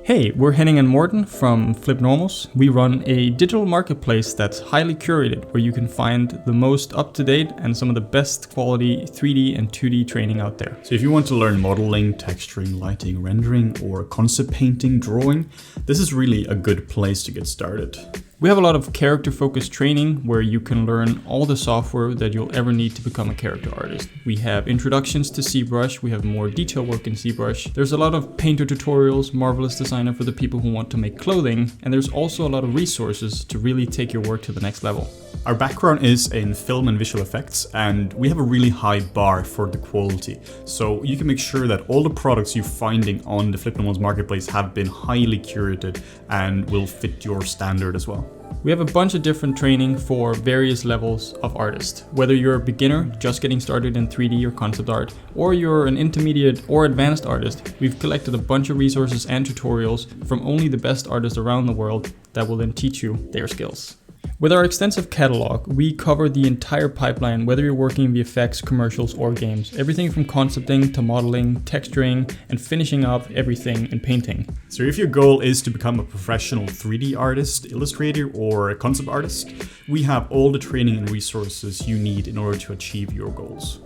Hey, we're Henning and Morten from FlippedNormals. We run a digital marketplace that's highly curated, where you can find the most up-to-date and some of the best quality 3D and 2D training out there. So if you want to learn modeling, texturing, lighting, rendering, or concept painting, drawing, this is really a good place to get started. We have a lot of character-focused training where you can learn all the software that you'll ever need to become a character artist. We have introductions to ZBrush, we have more detail work in ZBrush. There's a lot of painter tutorials, Marvelous Designer for the people who want to make clothing, and there's also a lot of resources to really take your work to the next level. Our background is in film and visual effects, and we have a really high bar for the quality. So you can make sure that all the products you're finding on the FlippedNormals marketplace have been highly curated and will fit your standard as well. We have a bunch of different training for various levels of artist. Whether you're a beginner, just getting started in 3D or concept art, or you're an intermediate or advanced artist, we've collected a bunch of resources and tutorials from only the best artists around the world that will then teach you their skills. With our extensive catalog, we cover the entire pipeline, whether you're working in VFX, commercials, or games. Everything from concepting to modeling, texturing, and finishing up everything in painting. So if your goal is to become a professional 3D artist, illustrator, or a concept artist, we have all the training and resources you need in order to achieve your goals.